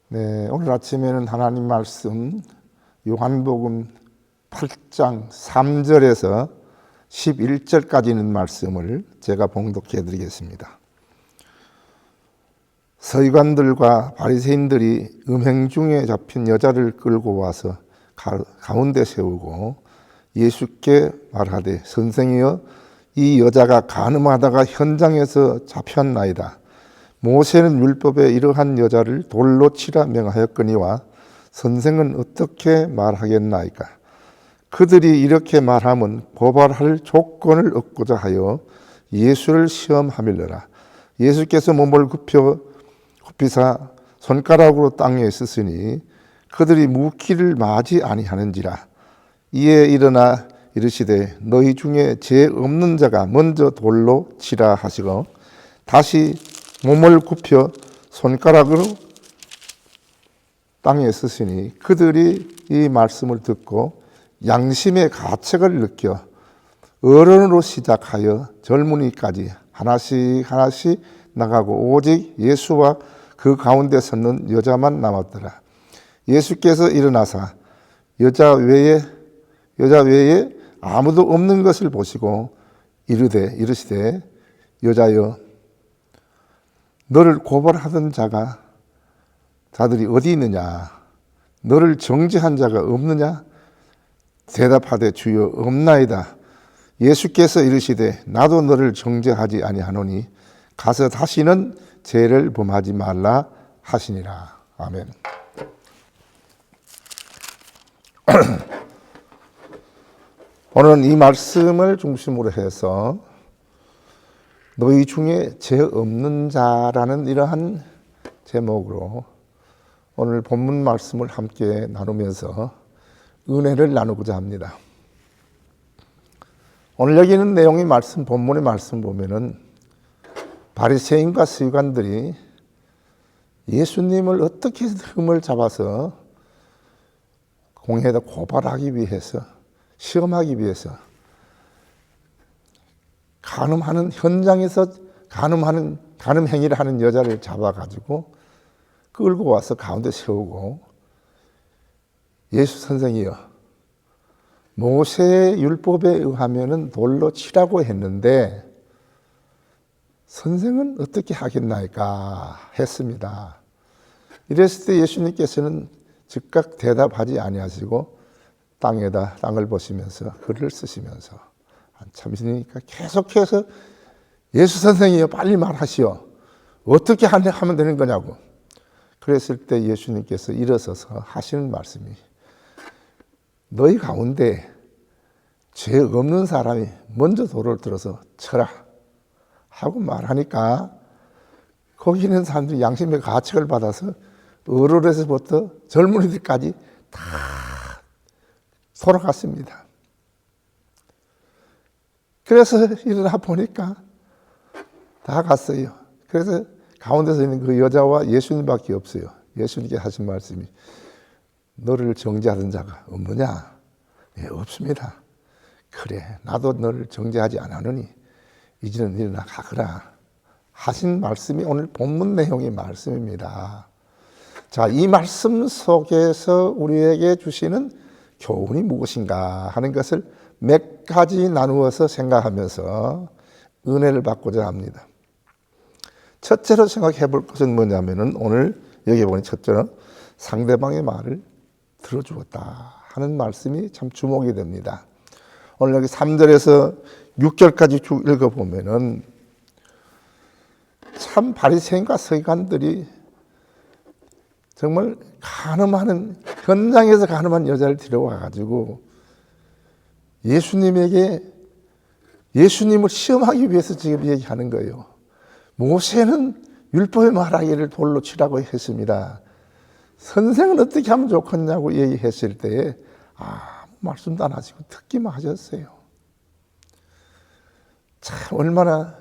네, 오늘 아침에는 하나님 말씀 요한복음 8장 3절에서 11절까지 있는 말씀을 제가 봉독해 드리겠습니다. 서기관들과 바리새인들이 음행 중에 잡힌 여자를 끌고 와서 가운데 세우고 예수께 말하되, 선생이여, 이 여자가 간음하다가 현장에서 잡혔나이다. 모세는 율법에 이러한 여자를 돌로 치라 명하였거니와 선생은 어떻게 말하겠나이까? 그들이 이렇게 말하면 고발할 조건을 얻고자 하여 예수를 시험하밀러라. 예수께서 몸을 굽히사 손가락으로 땅에 쓰시니 그들이 묻기를 마지 아니하는지라. 이에 일어나 이르시되, 너희 중에 죄 없는 자가 먼저 돌로 치라 하시고 다시 몸을 굽혀 손가락으로 땅에 쓰시니 그들이 이 말씀을 듣고 양심의 가책을 느껴 어른으로 시작하여 젊은이까지 하나씩 나가고 오직 예수와 그 가운데 섰는 여자만 남았더라. 예수께서 일어나사 여자 외에 아무도 없는 것을 보시고 이르시되, 여자여, 너를 고발하던 자들이 어디 있느냐? 너를 정죄한 자가 없느냐? 대답하되, 주여, 없나이다. 예수께서 이르시되, 나도 너를 정죄하지 아니하노니 가서 다시는 죄를 범하지 말라 하시니라. 아멘. 오늘은 이 말씀을 중심으로 해서 너희 중에 죄 없는 자라는 이러한 제목으로 오늘 본문 말씀을 함께 나누면서 은혜를 나누고자 합니다. 오늘 여기 있는 내용의 본문의 말씀 보면은 바리새인과 서기관들이 예수님을 어떻게 흠을 잡아서 공회에다 고발하기 위해서, 시험하기 위해서 현장에서 간음 행위를 하는 여자를 잡아가지고 끌고 와서 가운데 세우고, 예수 선생이여, 모세의 율법에 의하면은 돌로 치라고 했는데 선생은 어떻게 하겠나이까 했습니다. 이랬을 때 예수님께서는 즉각 대답하지 아니하시고 땅을 보시면서 글을 쓰시면서 한참 있으니까 계속해서 예수 선생이여, 빨리 말하시오. 어떻게 하면 되는 거냐고. 그랬을 때 예수님께서 일어서서 하시는 말씀이, 너희 가운데 죄 없는 사람이 먼저 돌을 들어서 쳐라 하고 말하니까 거기 있는 사람들이 양심의 가책을 받아서 어른에서부터 젊은이들까지 다 돌아갔습니다. 그래서 일어나 보니까 다 갔어요. 그래서 가운데서 있는 그 여자와 예수님밖에 없어요. 예수님께 하신 말씀이, 너를 정죄하던 자가 없느냐? 네, 없습니다. 그래, 나도 너를 정죄하지 않았느니 이제는 일어나 가거라 하신 말씀이 오늘 본문 내용의 말씀입니다. 자, 이 말씀 속에서 우리에게 주시는 교훈이 무엇인가 하는 것을 몇 가지 나누어서 생각하면서 은혜를 받고자 합니다. 첫째로 생각해 볼 것은 뭐냐면은, 오늘 여기 보니 첫째는 상대방의 말을 들어주었다 하는 말씀이 참 주목이 됩니다. 오늘 여기 3절에서 6절까지 쭉 읽어보면은 참 바리새인과 서기관들이 정말 현장에서 간음한 여자를 데려와가지고 예수님을 시험하기 위해서 지금 얘기하는 거예요. 모세는 율법에 말하기를 돌로 치라고 했습니다. 선생은 어떻게 하면 좋겠냐고 얘기했을 때에 아무 말씀도 안 하시고 듣기만 하셨어요. 참 얼마나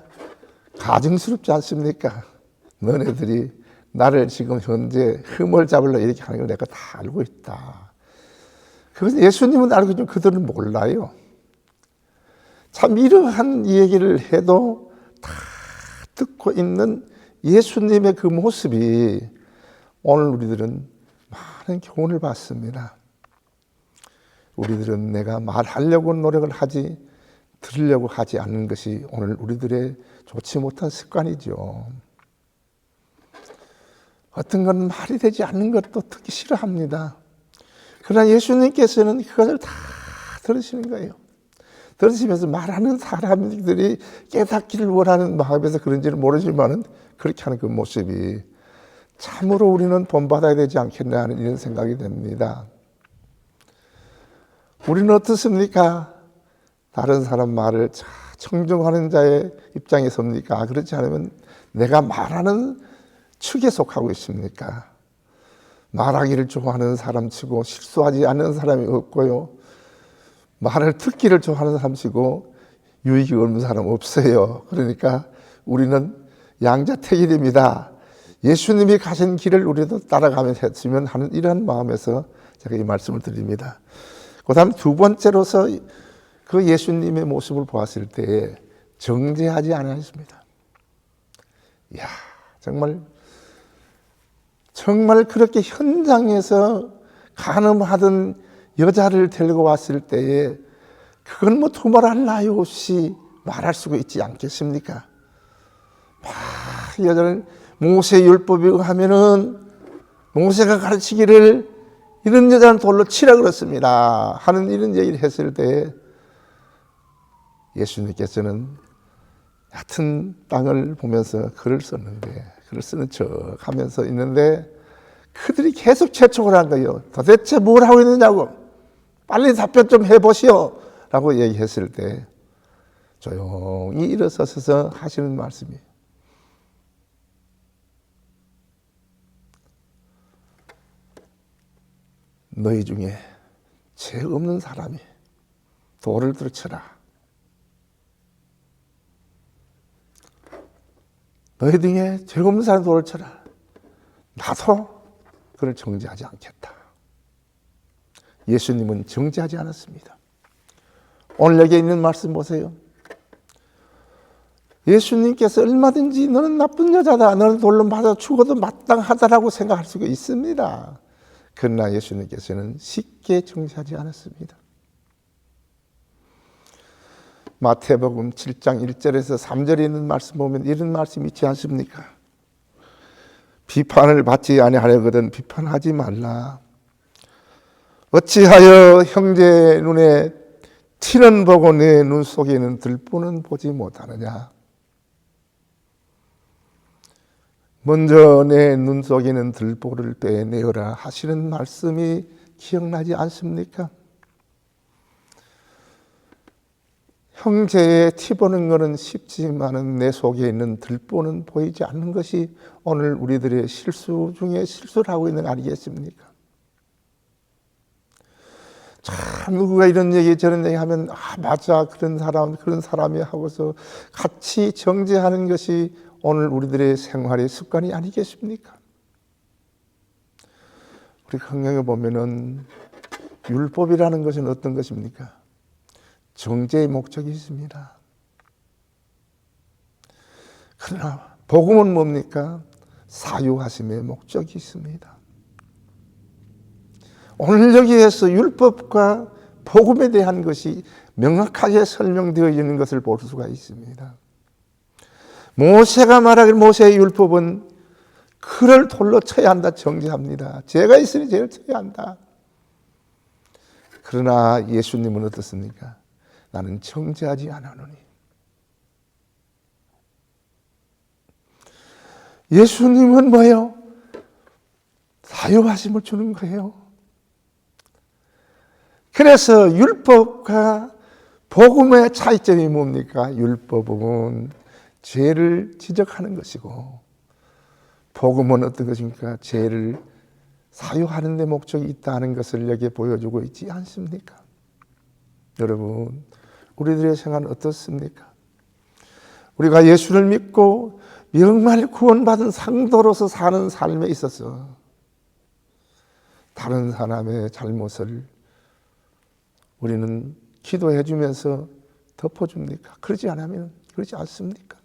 가증스럽지 않습니까? 너네들이 나를 지금 현재 흠을 잡으려 이렇게 하는 걸 내가 다 알고 있다. 그래서 예수님은 알고 있지만 그들은 몰라요. 참 이러한 얘기를 해도 다 듣고 있는 예수님의 그 모습이 오늘 우리들은 많은 교훈을 받습니다. 우리들은 내가 말하려고 노력을 하지 들으려고 하지 않는 것이 오늘 우리들의 좋지 못한 습관이죠. 어떤 건 말이 되지 않는 것도 듣기 싫어합니다. 그러나 예수님께서는 그것을 다 들으시는 거예요. 들으시면서 말하는 사람들이 깨닫기를 원하는 마음에서 그런지는 모르지만 그렇게 하는 그 모습이 참으로 우리는 본받아야 되지 않겠나 하는 이런 생각이 듭니다. 우리는 어떻습니까? 다른 사람 말을 청중하는 자의 입장에 섭니까? 그렇지 않으면 내가 말하는 축에 속하고 있습니까? 말하기를 좋아하는 사람치고 실수하지 않는 사람이 없고요. 말을 듣기를 좋아하는 사람치고 유익이 없는 사람 없어요. 그러니까 우리는 양자택일입니다. 예수님이 가신 길을 우리도 따라가면서 했으면 하는 이러한 마음에서 제가 이 말씀을 드립니다. 그 다음 두 번째로서 그 예수님의 모습을 보았을 때에 정죄하지 않았습니다. 이야, 정말 그렇게 현장에서 간음하던 여자를 데리고 왔을 때에 그건 뭐 두말할 나위 없이 말할 수가 있지 않겠습니까? 여자를 모세 율법에 의하면은 모세가 가르치기를 이런 여자는 돌로 치라 그렇습니다 하는 이런 얘기를 했을 때 예수님께서는 얕은 땅을 보면서 글을 썼는데, 글을 쓰는 척 하면서 있는데 그들이 계속 재촉을 한 거예요. 도대체 뭘 하고 있느냐고, 빨리 답변 좀 해보시오 라고 얘기했을 때 조용히 일어서서 하시는 말씀이, 너희 중에 죄 없는 사람이 돌을 들어 쳐라. 너희 중에 죄 없는 사람이 돌을 쳐라. 나도 그를 정죄하지 않겠다. 예수님은 정죄하지 않았습니다. 오늘 여기에 있는 말씀 보세요. 예수님께서 얼마든지 너는 나쁜 여자다, 너는 돌로 맞아 죽어도 마땅하다라고 생각할 수가 있습니다. 그러나 예수님께서는 쉽게 정죄하지 않았습니다. 마태복음 7장 1절에서 3절에 있는 말씀 보면 이런 말씀이 있지 않습니까? 비판을 받지 아니하려거든 비판하지 말라. 어찌하여 형제 눈에 티는 보고 내 눈 속에는 들보는 보지 못하느냐. 먼저 내 눈 속에는 들보를 빼내어라 하시는 말씀이 기억나지 않습니까? 형제의 티 보는 것은 쉽지만은 내 속에 있는 들보는 보이지 않는 것이 오늘 우리들의 실수 중에 실수를 하고 있는 거 아니겠습니까? 참 누구가 이런 얘기 저런 얘기 하면 맞아 그런 사람이 하고서 같이 정죄하는 것이 오늘 우리들의 생활의 습관이 아니겠습니까? 우리 성경에 보면은 율법이라는 것은 어떤 것입니까? 정죄의 목적이 있습니다. 그러나 복음은 뭡니까? 사유하심의 목적이 있습니다. 오늘 여기에서 율법과 복음에 대한 것이 명확하게 설명되어 있는 것을 볼 수가 있습니다. 모세가 말하길 모세의 율법은 그를 돌로 쳐야 한다 정죄합니다. 죄가 있으니 죄를 쳐야 한다. 그러나 예수님은 어떻습니까? 나는 정죄하지 않으노니. 예수님은 뭐예요? 사유하심을 주는 거예요. 그래서 율법과 복음의 차이점이 뭡니까? 율법은 죄를 지적하는 것이고 복음은 어떤 것입니까? 죄를 사유하는 데 목적이 있다는 것을 여기에 보여주고 있지 않습니까? 여러분, 우리들의 생활은 어떻습니까? 우리가 예수를 믿고 정말 구원받은 상도로서 사는 삶에 있어서 다른 사람의 잘못을 우리는 기도해 주면서 덮어줍니까? 그러지 않으면 그러지 않습니까?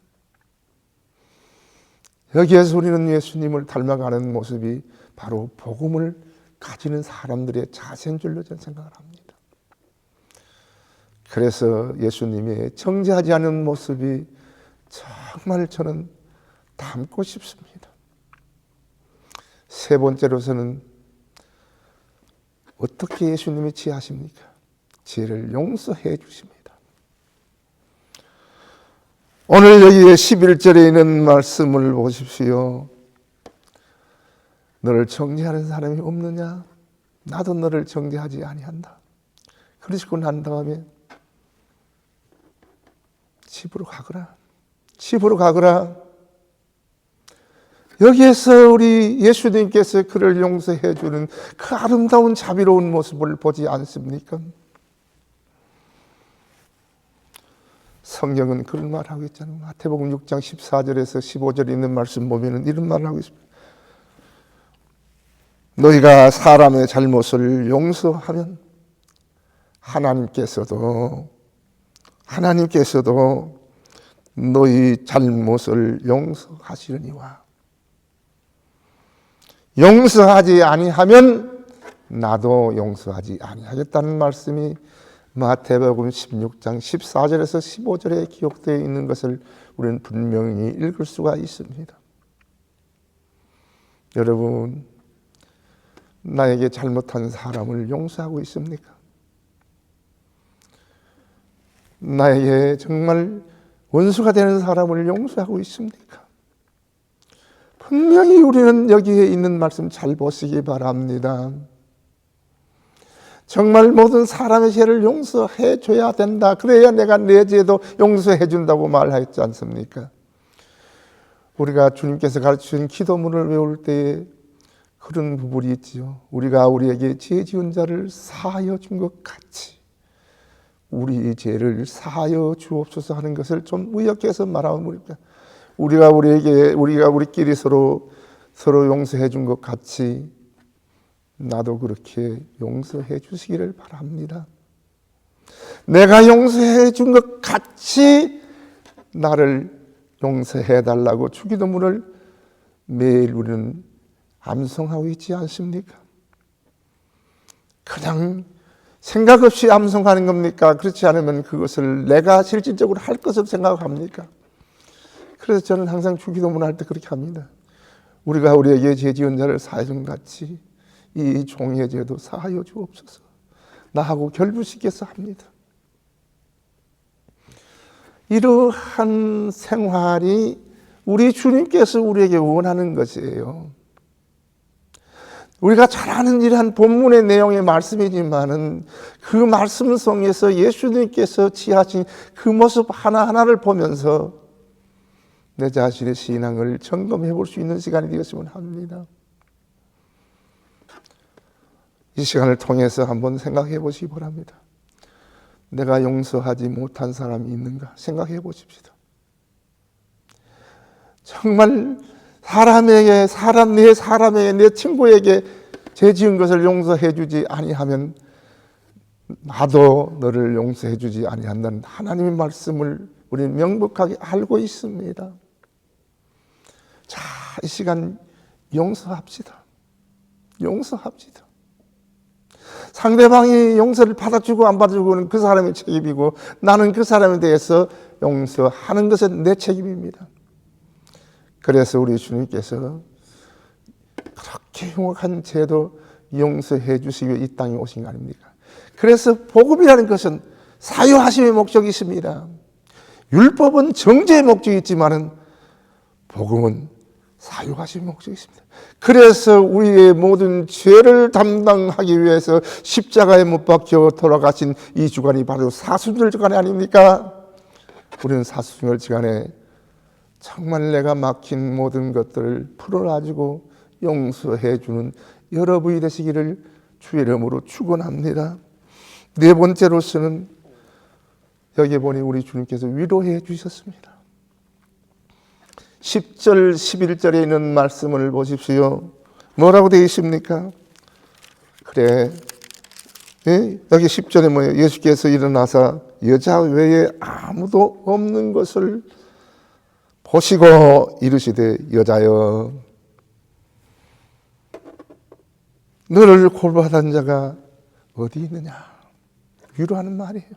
여기에서 우리는 예수님을 닮아가는 모습이 바로 복음을 가지는 사람들의 자세인 줄로 저는 생각을 합니다. 그래서 예수님의 정죄하지 않은 모습이 정말 저는 닮고 싶습니다. 세 번째로서는 어떻게 예수님이 지혜하십니까? 죄를 용서해 주십니다. 오늘 여기에 11절에 있는 말씀을 보십시오. 너를 정죄하는 사람이 없느냐? 나도 너를 정죄하지 아니한다. 그러시고 난 다음에 집으로 가거라. 집으로 가거라. 여기에서 우리 예수님께서 그를 용서해 주는 그 아름다운 자비로운 모습을 보지 않습니까? 성경은 그런 말을 하고 있잖아요. 마태복음 6장 14절에서 15절에 있는 말씀 보면 이런 말을 하고 있습니다. 너희가 사람의 잘못을 용서하면 하나님께서도 너희 잘못을 용서하시려니와 용서하지 아니하면 나도 용서하지 아니하겠다는 말씀이 마태복음 16장 14절에서 15절에 기록되어 있는 것을 우리는 분명히 읽을 수가 있습니다. 여러분, 나에게 잘못한 사람을 용서하고 있습니까? 나에게 정말 원수가 되는 사람을 용서하고 있습니까? 분명히 우리는 여기에 있는 말씀 잘 보시기 바랍니다. 정말 모든 사람의 죄를 용서해 줘야 된다. 그래야 내가 내 죄도 용서해 준다고 말했지 않습니까? 우리가 주님께서 가르치신 기도문을 외울 때에 그런 부분이 있지요. 우리가 우리에게 죄 지은 자를 사하여 준 것 같이 우리 죄를 사하여 주옵소서 하는 것을 좀 의역해서 말하면 우리가 우리끼리 서로 용서해 준 것 같이 나도 그렇게 용서해 주시기를 바랍니다. 내가 용서해 준 것 같이 나를 용서해 달라고 주기도문을 매일 우리는 암송하고 있지 않습니까? 그냥 생각 없이 암송하는 겁니까? 그렇지 않으면 그것을 내가 실질적으로 할 것으로 생각합니까? 그래서 저는 항상 주기도문 할 때 그렇게 합니다. 우리가 우리에게 죄 지은 자를 사하여 준 같이 이 종의 죄도 사하여 주옵소서. 나하고 결부시켜서 합니다. 이러한 생활이 우리 주님께서 우리에게 원하는 것이에요. 우리가 잘 아는 이러한 본문의 내용의 말씀이지만은 그 말씀 속에서 예수님께서 취하신 그 모습 하나하나를 보면서 내 자신의 신앙을 점검해 볼 수 있는 시간이 되었으면 합니다. 이 시간을 통해서 한번 생각해 보시기 바랍니다. 내가 용서하지 못한 사람이 있는가 생각해 보십시다. 정말 사람에게 내 친구에게 죄 지은 것을 용서해 주지 아니하면 나도 너를 용서해 주지 아니한다는 하나님의 말씀을 우리는 명백하게 알고 있습니다. 자, 이 시간 용서합시다. 용서합시다. 상대방이 용서를 받아주고 안 받아주고는 그 사람의 책임이고 나는 그 사람에 대해서 용서하는 것은 내 책임입니다. 그래서 우리 주님께서 그렇게 흉악한 죄도 용서해 주시기 위해 이 땅에 오신 거 아닙니까? 그래서 복음이라는 것은 사유하심의 목적이 있습니다. 율법은 정죄의 목적이 있지만은 복음은 사유하심의 목적이 있습니다. 그래서 우리의 모든 죄를 담당하기 위해서 십자가에 못 박혀 돌아가신 이 주간이 바로 사순절 주간이 아닙니까? 우리는 사순절 주간에 정말 내가 막힌 모든 것들을 풀어가지고 용서해 주는 여러분이 되시기를 주의 이름으로 축원합니다. 네 번째로서는 여기 보니 우리 주님께서 위로해 주셨습니다. 10절, 11절에 있는 말씀을 보십시오. 뭐라고 되어 있습니까? 그래. 여기 10절에 뭐예요? 예수께서 일어나사 여자 외에 아무도 없는 것을 보시고 이르시되 여자여 너를 고발하던 자가 어디 있느냐. 위로하는 말이에요.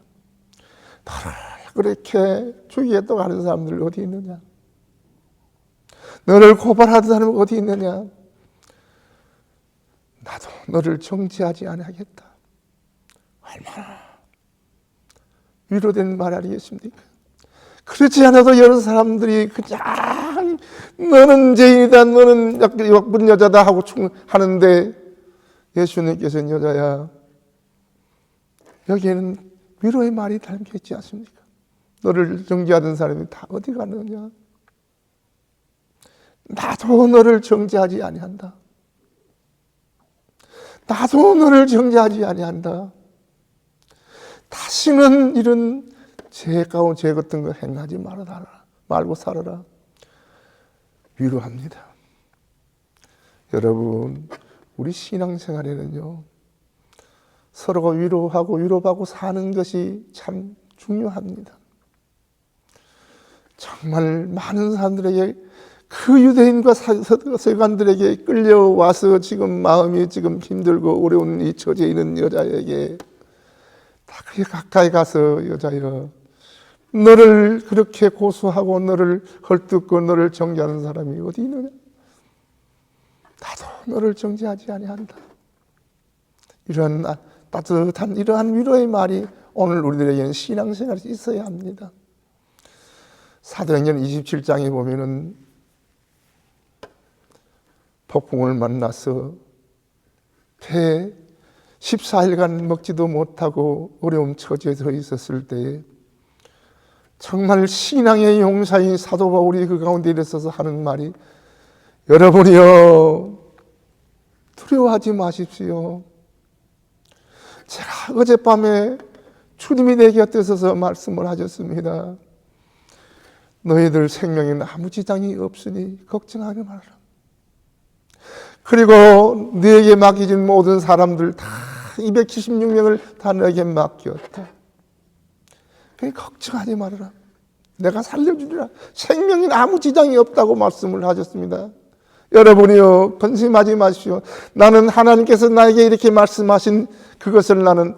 너를 그렇게 죽이겠다고 하는 사람들 어디 있느냐. 너를 고발하던 사람은 어디 있느냐. 나도 너를 정죄하지 아니하겠다. 얼마나 위로된 말 아니겠습니까? 그렇지 않아도 여러 사람들이 그냥 너는 죄인이다, 너는 예쁜 여자다 하고 하는데 예수님께서는 여자야, 여기에는 위로의 말이 담겨있지 않습니까? 너를 정죄하던 사람이 다 어디 갔느냐? 나도 너를 정죄하지 아니한다. 나도 너를 정죄하지 아니한다. 다시는 이런 죄 가운 죄 같은 거 행하지 말고 살아라. 위로합니다. 여러분, 우리 신앙생활에는요, 서로가 위로하고 위로받고 사는 것이 참 중요합니다. 정말 많은 사람들에게, 그 유대인과 서기관들에게 끌려와서 지금 마음이 지금 힘들고 어려운 이 처지에 있는 여자에게 다 그렇게 가까이 가서 여자여, 너를 그렇게 고소하고 너를 헐뜯고 너를 정죄하는 사람이 어디 있느냐? 나도 너를 정죄하지 아니한다. 이러한 따뜻한 이러한 위로의 말이 오늘 우리들에게는 신앙생활이 있어야 합니다. 사도행전 27장에 보면은 폭풍을 만나서 배 14일간 먹지도 못하고 어려운 처지에 서 있었을 때에 정말 신앙의 용사인 사도 바울이 그 가운데 일어서서 하는 말이, 여러분이요 두려워하지 마십시오. 제가 어젯밤에 주님이 내 곁에 서서 말씀을 하셨습니다. 너희들 생명에는 아무 지장이 없으니 걱정하지 말아라. 그리고 너에게 맡겨진 모든 사람들 다 276명을 다 너에게 맡겼다. 걱정하지 말아라. 내가 살려주리라. 생명에는 아무 지장이 없다고 말씀을 하셨습니다. 여러분이요 근심하지 마십시오. 나는 하나님께서 나에게 이렇게 말씀하신 그것을 나는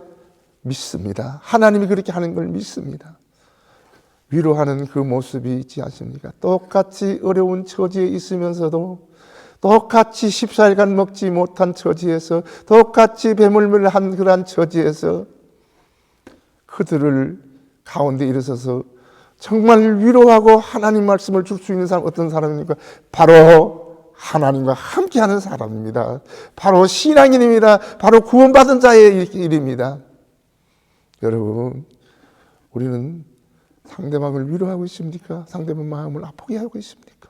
믿습니다. 하나님이 그렇게 하는 걸 믿습니다. 위로하는 그 모습이 있지 않습니까? 똑같이 어려운 처지에 있으면서도, 똑같이 14일간 먹지 못한 처지에서, 똑같이 배멀밀 한 그러한 처지에서 그들을 가운데 일어서서 정말 위로하고 하나님 말씀을 줄 수 있는 사람, 어떤 사람입니까? 바로 하나님과 함께하는 사람입니다. 바로 신앙인입니다. 바로 구원받은 자의 일입니다. 여러분, 우리는 상대방을 위로하고 있습니까? 상대방 마음을 아프게 하고 있습니까?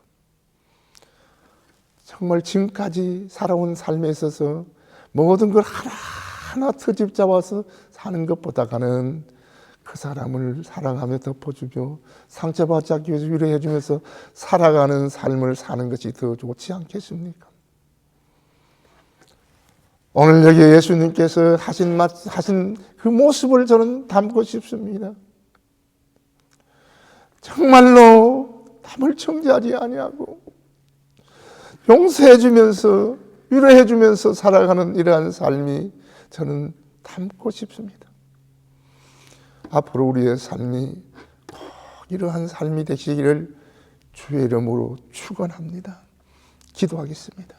정말 지금까지 살아온 삶에 있어서 모든 걸 하나하나 트집 잡아서 사는 것보다는 그 사람을 사랑하며 덮어주며 상처받지 않기 위해서 위로해주면서 살아가는 삶을 사는 것이 더 좋지 않겠습니까? 오늘 여기 예수님께서 하신 그 모습을 저는 담고 싶습니다. 정말로 남을 정죄하지 아니하고 용서해주면서 위로해주면서 살아가는 이러한 삶이 저는 담고 싶습니다. 앞으로 우리의 삶이 꼭 이러한 삶이 되시기를 주의 이름으로 축원합니다. 기도하겠습니다.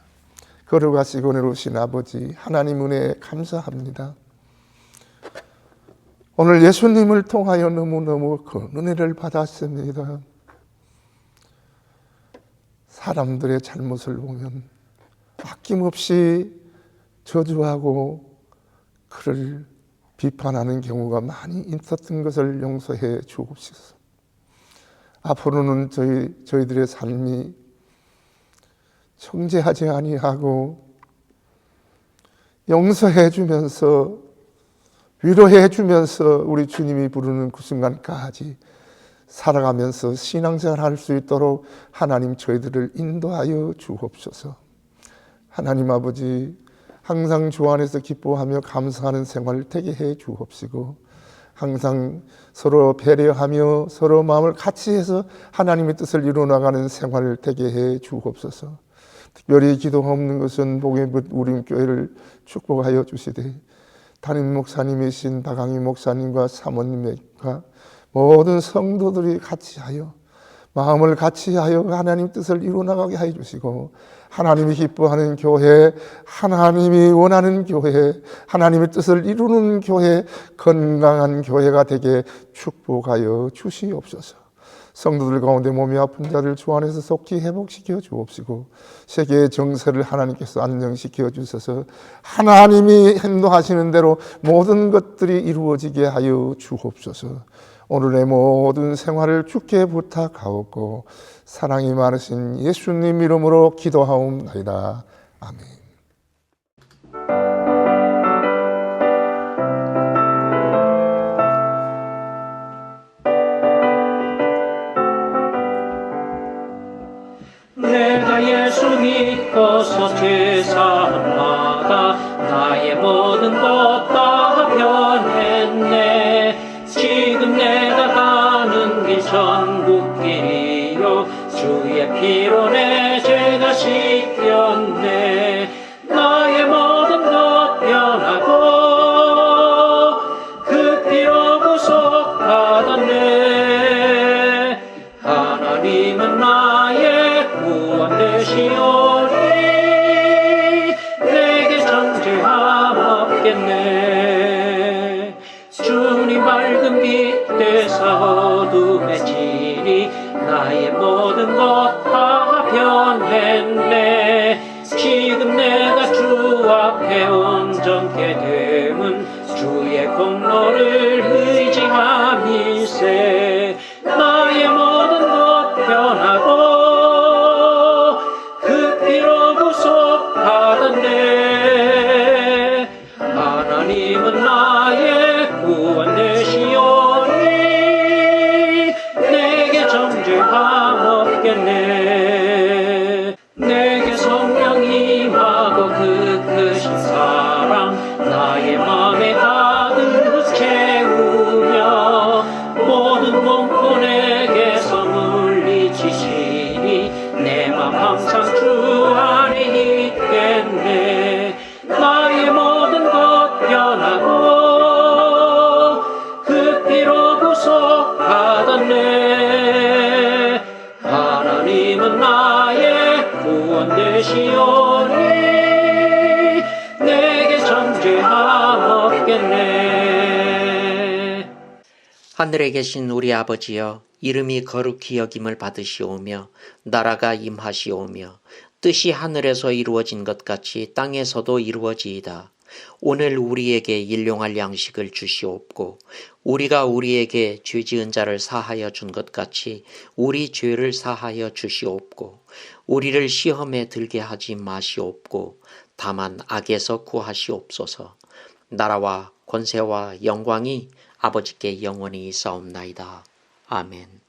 걸어가시고 내려오신 아버지 하나님 은혜에 감사합니다. 오늘 예수님을 통하여 너무너무 큰 은혜를 받았습니다. 사람들의 잘못을 보면 아낌없이 저주하고 그를 비판하는 경우가 많이 있었던 것을 용서해 주옵소서. 앞으로는 저희들의 삶이 정죄하지 아니하고 용서해 주면서 위로해 주면서 우리 주님이 부르는 그 순간까지 살아가면서 신앙생활 할 수 있도록 하나님 저희들을 인도하여 주옵소서. 하나님 아버지, 항상 주 안에서 기뻐하며 감사하는 생활을 되게 해 주옵시고, 항상 서로 배려하며 서로 마음을 같이 해서 하나님의 뜻을 이루어나가는 생활을 되게 해 주옵소서. 특별히 기도가 없는 것은 복의 우림교회를 축복하여 주시되 담임 목사님이신 박항희 목사님과 사모님과 모든 성도들이 같이 하여 마음을 같이 하여 하나님 뜻을 이루어나가게 하여 주시고 하나님이 기뻐하는 교회, 하나님이 원하는 교회, 하나님의 뜻을 이루는 교회, 건강한 교회가 되게 축복하여 주시옵소서. 성도들 가운데 몸이 아픈 자를 주 안에서 속히 회복시켜 주옵시고 세계의 정세를 하나님께서 안정시켜 주셔서 하나님이 행동하시는 대로 모든 것들이 이루어지게 하여 주옵소서. 오늘의 모든 생활을 주께 부탁하옵고 사랑이 많으신 예수님 이름으로 기도하옵나이다. 아멘. 내가 예수 믿고서 제사마다 나의 모든 것 다 변했네. 지금 내가 가는 길 천국길이요 주의 피로 내 죄가 씻겼네. 나의 모든 것 변하고 그 피로 구속받았네. 하나님은 나의 구원 되시오니 내게 정죄함 없겠네. 주님 밝은 빛 되사 어둠의 진이 나의 모든 것 다 변했네. 지금 내가 주 앞에 온전케 됨은 주의 공로를 의지함일세. 나의 모든 것 변하고 그 피로 구속받았네. 하나님은 나의 구원 되시오니 내게 정죄함 없겠네. 내게 성령 임하고 그 크신 사랑 나의 맘에 가득 채우며 모든 공포 내게서 물리치시니 내 맘 항상 주 안에 있겠네. 나의 모든 것 변하고 그 피로 구속받았네. 하나님은 나의 구원 되시오니 내게 정죄함 없겠네. 하늘에 계신 우리 아버지여, 이름이 거룩히 여김을 받으시오며 나라가 임하시오며 뜻이 하늘에서 이루어진 것 같이 땅에서도 이루어지이다. 오늘 우리에게 일용할 양식을 주시옵고 우리가 우리에게 죄 지은 자를 사하여 준 것 같이 우리 죄를 사하여 주시옵고 우리를 시험에 들게 하지 마시옵고 다만 악에서 구하시옵소서. 나라와 권세와 영광이 아버지께 영원히 있사옵나이다. 아멘.